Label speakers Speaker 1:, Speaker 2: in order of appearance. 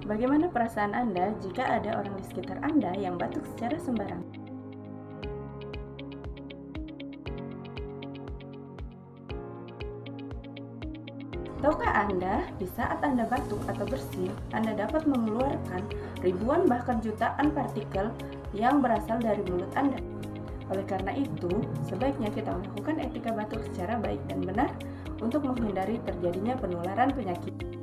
Speaker 1: Bagaimana perasaan Anda jika ada orang di sekitar Anda yang batuk secara sembarangan? Tahukah Anda, di saat Anda batuk atau bersin, Anda dapat mengeluarkan ribuan bahkan jutaan partikel yang berasal dari mulut Anda. Oleh karena itu, sebaiknya kita melakukan etika batuk secara baik dan benar untuk menghindari terjadinya penularan penyakit.